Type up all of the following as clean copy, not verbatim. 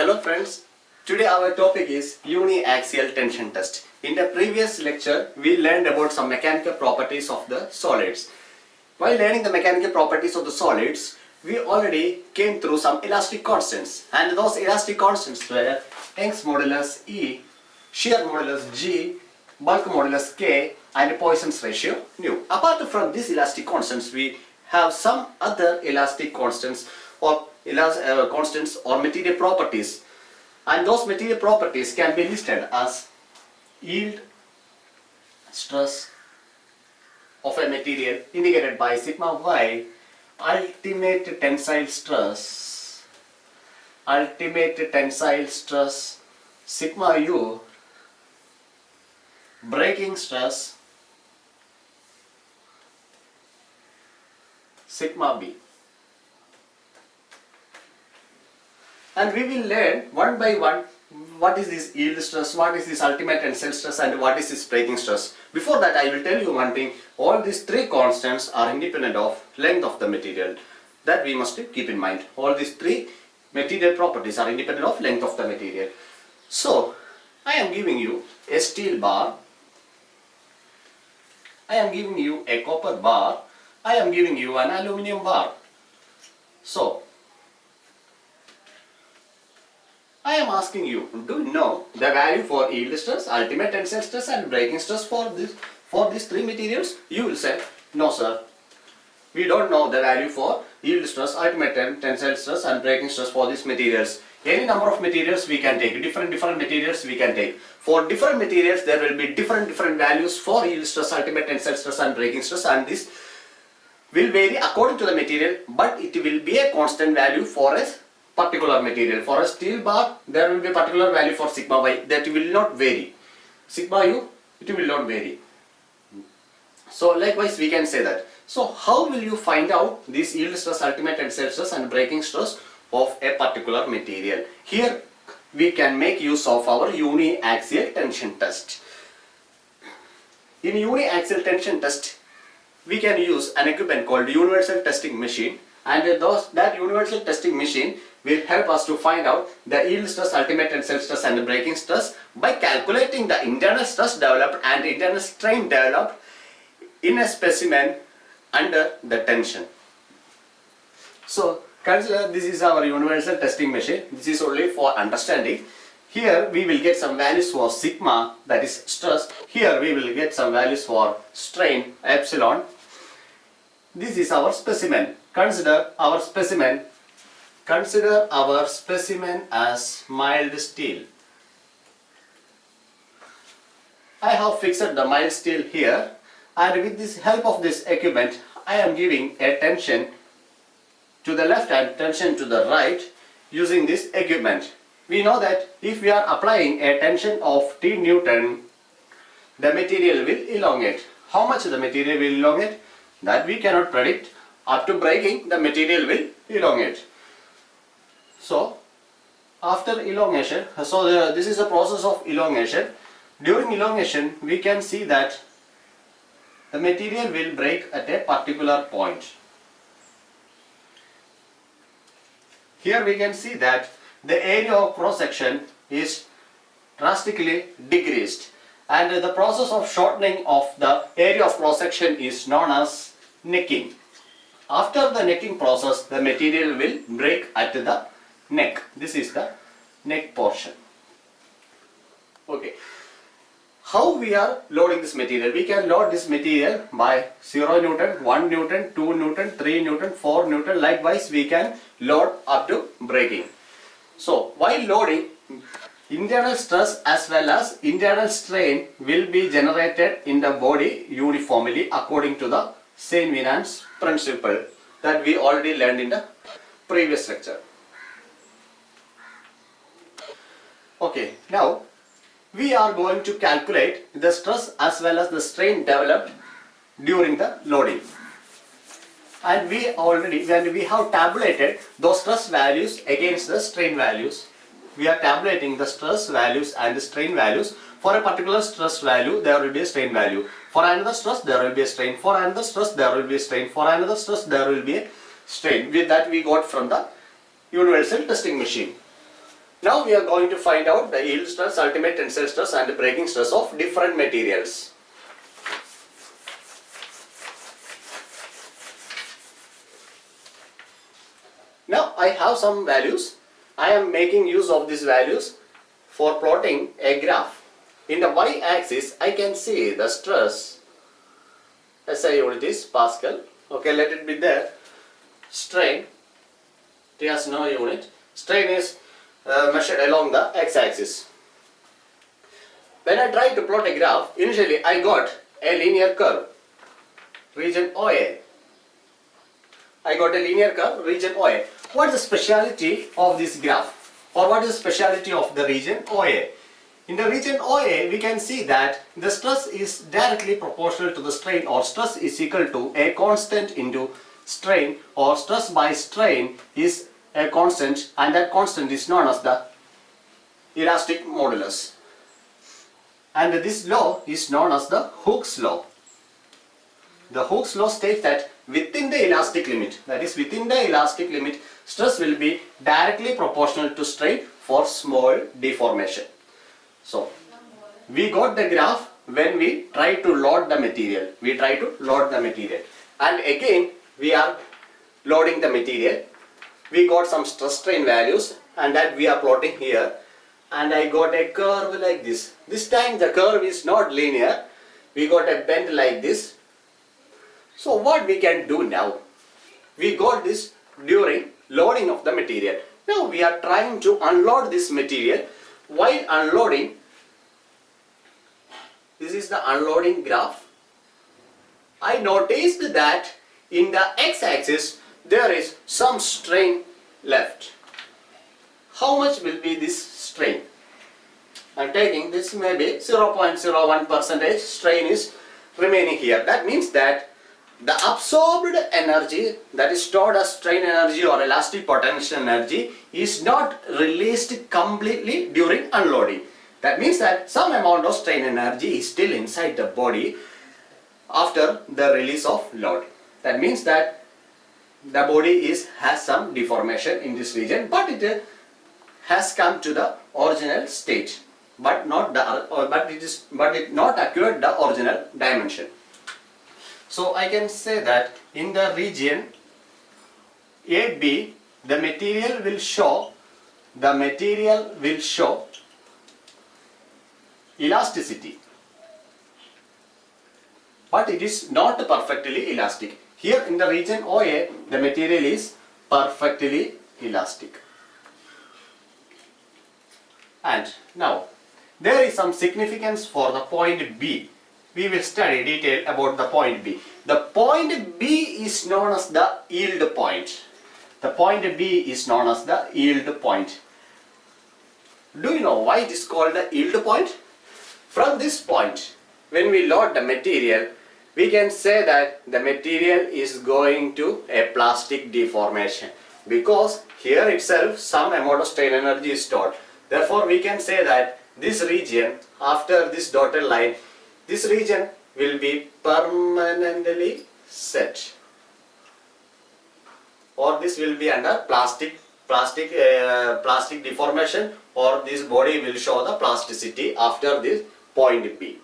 Hello friends, today our topic is Uni-Axial tension test. In the previous lecture, we learned about some mechanical properties of the solids. While learning the mechanical properties of the solids, we already came through some elastic constants, and those elastic constants were Young's modulus E, shear modulus G, bulk modulus K, and Poisson's ratio nu. Apart from these elastic constants, we have some other elastic constants or material properties, and those material properties can be listed as yield stress of a material indicated by sigma y, ultimate tensile stress sigma u, breaking stress sigma b. And we will learn one by one what is this yield stress, what is this ultimate tensile stress, and what is this breaking stress. Before that, I will tell you one thing: all these three constants are independent of length of the material. That we must keep in mind. All these three material properties are independent of length of the material. So, I am giving you a steel bar, I am giving you a copper bar, I am giving you an aluminium bar. So, I am asking you, do you know the value for yield stress, ultimate tensile stress, and breaking stress for these three materials? You will say, no sir, we don't know the value for yield stress, ultimate tensile stress, and breaking stress for these materials. Any number of materials we can take, different materials we can take. For different materials there will be different values for yield stress, ultimate tensile stress, and breaking stress, and this will vary according to the material, but it will be a constant value for a particular material. For a steel bar, there will be a particular value for sigma y that will not vary. Sigma u, it will not vary. So likewise we can say that. So how will you find out this yield stress, ultimate tensile stress, and breaking stress of a particular material? Here we can make use of our uni-axial tension test. In uni-axial tension test, we can use an equipment called universal testing machine, and that universal testing machine will help us to find out the yield stress, ultimate tensile stress, and the breaking stress by calculating the internal stress developed and internal strain developed in a specimen under the tension. So consider this is our universal testing machine. This is only for understanding. Here we will get some values for sigma, that is stress. Here we will get some values for strain, epsilon. This is our specimen. Consider our specimen as mild steel. I have fixed the mild steel here, and with this help of this equipment I am giving a tension to the left and tension to the right using this equipment. We know that if we are applying a tension of T Newton, the material will elongate. How much the material will elongate? That we cannot predict. Up to breaking, the material will elongate. So after elongation, this is a process of elongation. During elongation, we can see that the material will break at a particular point. Here we can see that the area of cross section is drastically decreased, and the process of shortening of the area of cross section is known as necking. After the necking process, the material will break at the neck. This is the neck portion. Okay. How we are loading this material? We can load this material by 0 Newton, 1 Newton, 2 Newton, 3 Newton, 4 Newton. Likewise, we can load up to breaking. So, while loading, internal stress as well as internal strain will be generated in the body uniformly according to the St. Venant's principle that we already learned in the previous lecture. Okay, now we are going to calculate the stress as well as the strain developed during the loading. And we have tabulated those stress values against the strain values. We are tabulating the stress values and the strain values. For a particular stress value, there will be a strain value. For another stress, there will be a strain. For another stress, there will be a strain. For another stress, there will be a strain. With that, we got from the universal testing machine. Now we are going to find out the yield stress, ultimate tensile stress and breaking stress of different materials. Now I have some values. I am making use of these values for plotting a graph. In the y-axis I can see the stress. SI unit is Pascal. Okay, let it be there. Strain, it has no unit. Strain is measured along the x-axis. When I tried to plot a graph, initially I got a linear curve, region OA. I got a linear curve, region OA. What is the speciality of this graph? Or what is the speciality of the region OA? In the region OA, we can see that the stress is directly proportional to the strain, or stress is equal to a constant into strain, or stress by strain is a constant, and that constant is known as the elastic modulus. And this law is known as the Hooke's law. The Hooke's law states that within the elastic limit, that is within the elastic limit, stress will be directly proportional to strain for small deformation. So, we got the graph when we try to load the material. We try to load the material. And again, we are loading the material. We got some stress strain values and that we are plotting here. And I got a curve like this. This time the curve is not linear. We got a bend like this. So what we can do now? We got this during loading of the material. Now we are trying to unload this material. While unloading, this is the unloading graph. I noticed that in the x-axis there is some strain left. How much will be this strain? I am taking this, maybe 0.01% strain is remaining here. That means that the absorbed energy, that is stored as strain energy or elastic potential energy, is not released completely during unloading. That means that some amount of strain energy is still inside the body after the release of load. That means that the body has some deformation in this region, but it has come to the original state, but it not acquired the original dimension. So I can say that in the region AB, the material will show elasticity, but it is not perfectly elastic. Here in the region OA, the material is perfectly elastic. And now there is some significance for the point B. We will study detail about the point B. The point B is known as the yield point. The point B is known as the yield point. Do you know why it is called the yield point? From this point, when we load the material, we can say that the material is going to a plastic deformation, because here itself some amount of strain energy is stored. Therefore, we can say that this region, after this dotted line, this region will be permanently set, or this will be under plastic deformation, or this body will show the plasticity after this point B.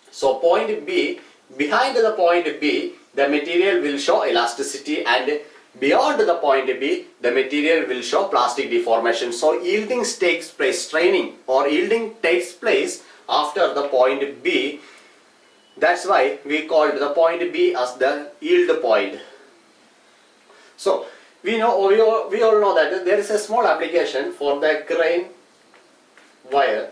So point B, behind the point B, the material will show elasticity, and beyond the point B, the material will show plastic deformation. So yielding takes place, straining or yielding takes place after the point B. That's why we called the point B as the yield point. So we all know that there is a small application for the crane wire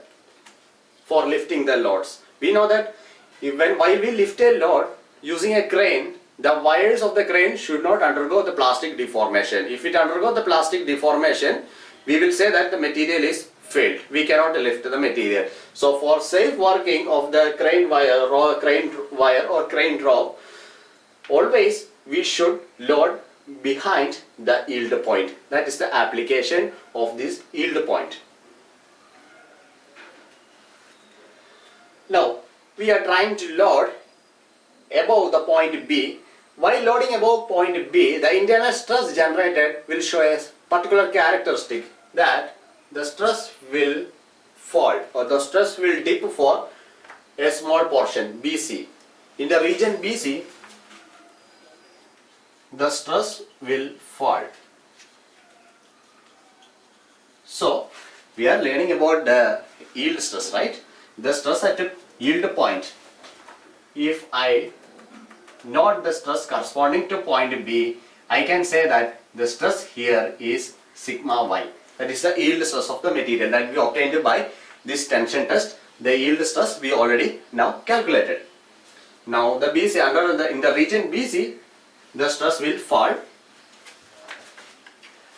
for lifting the loads. We know that while we lift a load using a crane, the wires of the crane should not undergo the plastic deformation. If it undergoes the plastic deformation, we will say that the material is failed. We cannot lift the material. So for safe working of the crane wire or crane drop, always we should load behind the yield point. That is the application of this yield point. Now we are trying to load above the point B. While loading above point B, the internal stress generated will show a particular characteristic, that the stress will fall, or the stress will dip for a small portion BC. In the region BC, the stress will fall. So we are learning about the yield stress, right? The stress at a yield point. If I note the stress corresponding to point B, I can say that the stress here is sigma y. That is the yield stress of the material that we obtained by this tension test. The yield stress we already now calculated. Now the BC in the region BC, the stress will fall,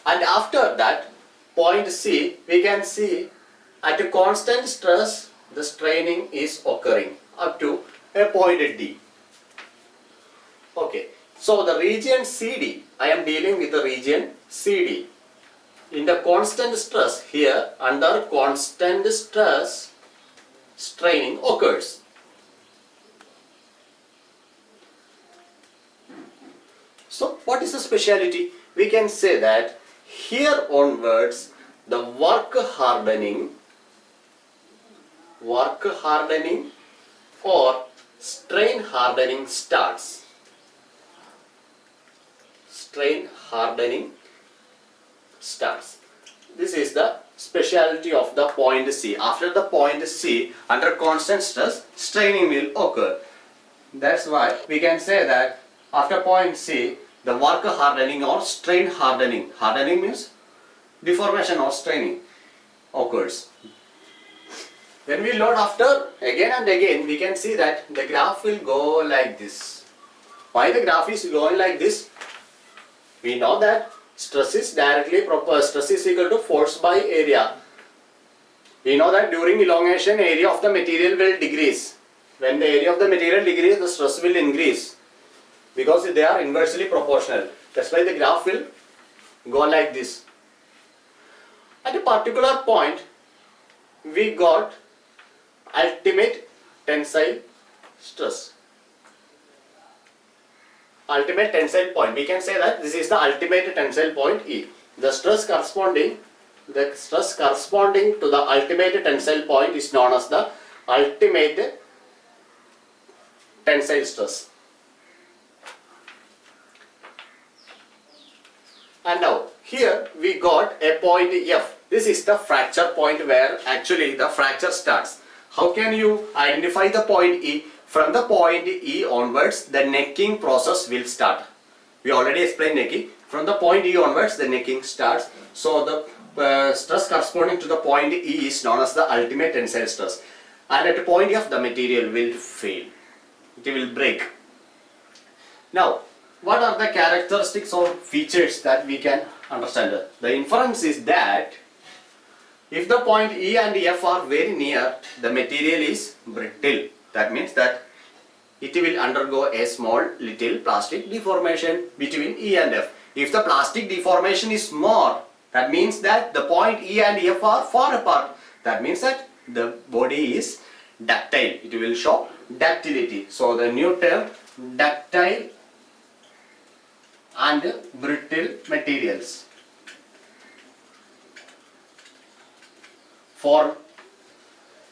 and after that point C, we can see at a constant stress the straining is occurring up to a point D. Okay, so the region CD, I am dealing with the region CD. In the constant stress here, under constant stress, straining occurs. So what is the speciality? We can say that here onwards the work hardening or strain hardening starts. Strain hardening starts. This is the speciality of the point C. After the point C, under constant stress, straining will occur. That's why we can say that after point C, the work hardening or strain hardening. Hardening means deformation or straining occurs. When we load after again and again, we can see that the graph will go like this. Why the graph is going like this? We know that stress is stress is equal to force by area. We know that during elongation, area of the material will decrease. When the area of the material decreases, the stress will increase, because they are inversely proportional. That's why the graph will go like this. At a particular point, we got ultimate tensile stress. Ultimate tensile point. We can say that this is the ultimate tensile point E. The stress corresponding to the ultimate tensile point is known as the ultimate tensile stress. And now here we got a point F. This is the fracture point where actually the fracture starts. How can you identify the point E? From the point E onwards, the necking process will start. We already explained necking. From the point E onwards, the necking starts. So the stress corresponding to the point E is known as the ultimate tensile stress. And at the point F, the material will fail. It will break. Now, what are the characteristics or features that we can understand? The inference is that if the point E and F are very near, the material is brittle. That means that it will undergo a small little plastic deformation between E and F. If the plastic deformation is more, that means that the point E and F are far apart. That means that the body is ductile. It will show ductility. So the new term, ductile and brittle materials. For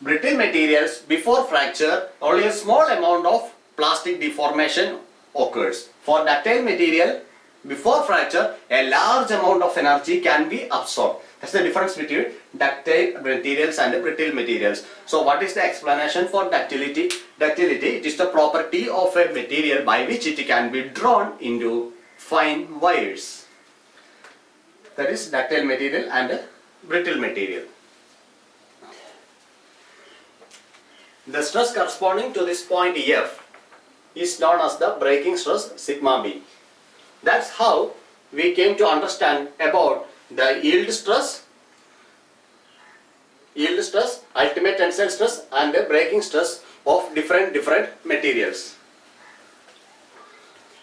brittle materials, before fracture, only a small amount of plastic deformation occurs. For ductile material, before fracture, a large amount of energy can be absorbed. That's the difference between ductile materials and brittle materials. So what is the explanation for ductility? Ductility, it is the property of a material by which it can be drawn into fine wires. That is ductile material and brittle material. The stress corresponding to this point F is known as the breaking stress sigma B. That's how we came to understand about the yield stress, ultimate tensile stress and the breaking stress of different materials.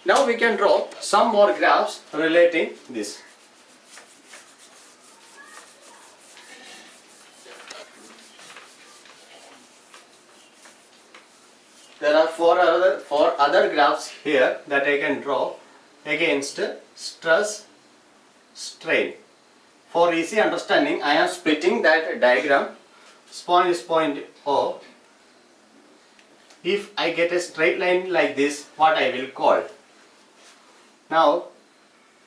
Now we can draw some more graphs relating this. There are four other graphs here that I can draw against stress, strain. For easy understanding, I am splitting that diagram. This point is point O. If I get a straight line like this, what I will call? Now,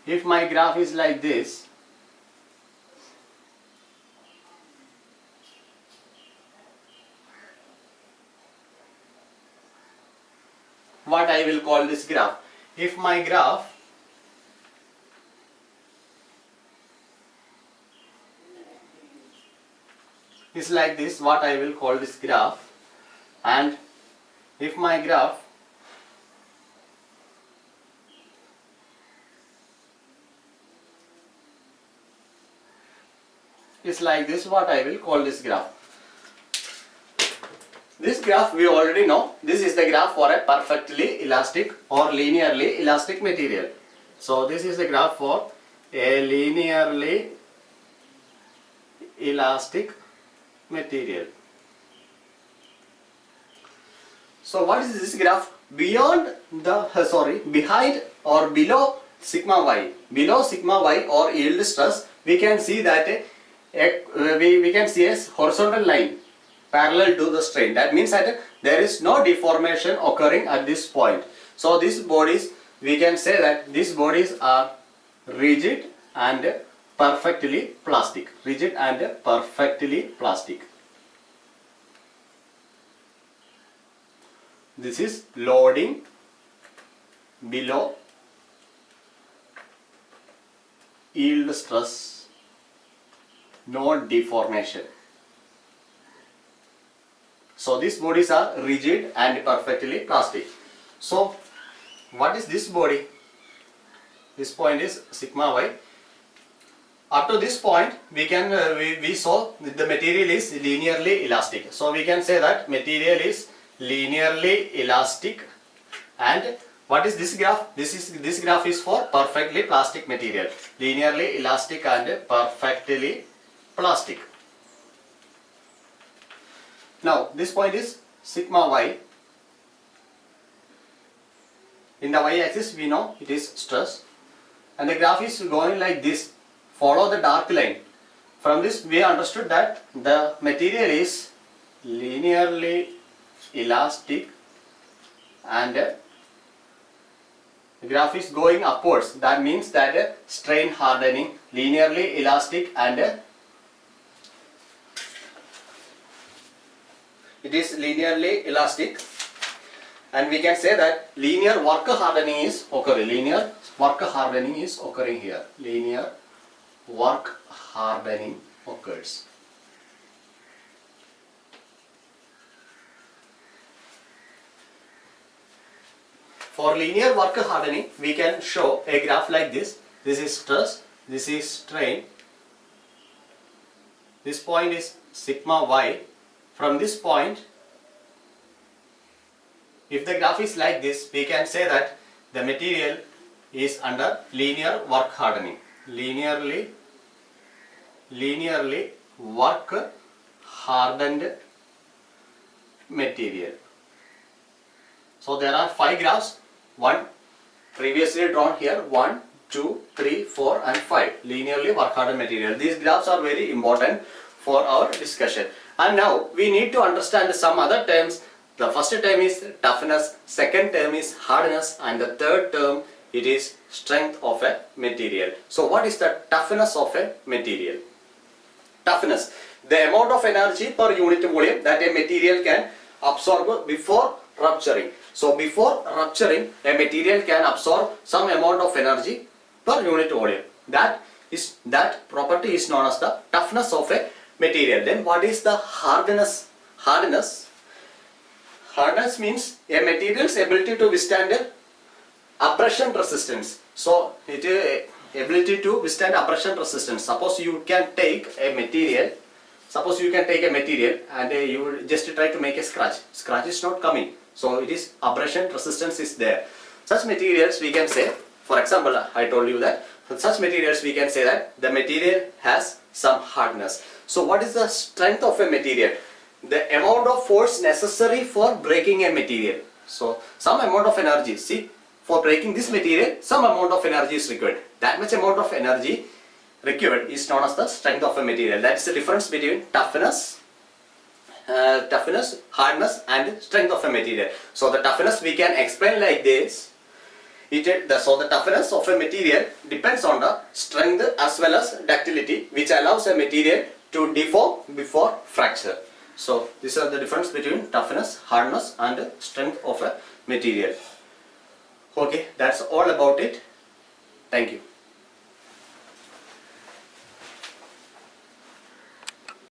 if my graph is like this, what I will call this graph? If my graph is like this, what I will call this graph? And if my graph is like this, what I will call this graph? This graph we already know. This is the graph for a perfectly elastic or linearly elastic material. So this is the graph for a linearly elastic material. So what is this graph? Beyond the behind or below sigma y or yield stress, we can see that we can see a horizontal line parallel to the strain. That means that there is no deformation occurring at this point. So these bodies, we can say that these bodies are rigid and perfectly plastic. Rigid and perfectly plastic. This is loading below yield stress, no deformation. So these bodies are rigid and perfectly plastic. So what is this body? This point is sigma y. Up to this point, we can we saw that the material is linearly elastic. So we can say that material is linearly elastic. And what is this graph? This graph is for perfectly plastic material. Linearly elastic and perfectly plastic. Now this point is sigma y. In the y-axis we know it is stress, and the graph is going like this. Follow the dark line. From this we understood that the material is linearly elastic and the graph is going upwards. That means that strain hardening, linearly elastic, and it is linearly elastic, and we can say that linear work hardening is occurring. Linear work hardening is occurring here. Linear work hardening occurs. For linear work hardening, we can show a graph like this. This is stress, this is strain. This point is sigma y. From this point, if the graph is like this, we can say that the material is under linear work hardening. Linearly work hardened material. So there are 5 graphs. One previously drawn here. 1, 2, 3, 4 and 5. Linearly work hardened material. These graphs are very important for our discussion. And now we need to understand some other terms. The first term is toughness, second term is hardness, and the third term it is strength of a material. So what is the toughness of a material? Toughness, the amount of energy per unit volume that a material can absorb before rupturing. So before rupturing, a material can absorb some amount of energy per unit volume. That property is known as the toughness of a material. Then what is the hardness? Hardness means a material's ability to withstand abrasion resistance. So it is ability to withstand abrasion resistance. Suppose you can take a material. And you just try to make a scratch. Scratch is not coming. So it is abrasion resistance is there. Such materials we can say, for example, I told you that for such materials we can say that the material has some hardness. So what is the strength of a material? The amount of force necessary for breaking a material. So some amount of energy. See, for breaking this material, some amount of energy is required. That much amount of energy required is known as the strength of a material. That is the difference between toughness, hardness and strength of a material. So the toughness we can explain like this. So the toughness of a material depends on the strength as well as ductility, which allows a material to deform before fracture. So these are the difference between toughness, hardness and strength of a material. Okay, that's all about it. Thank you.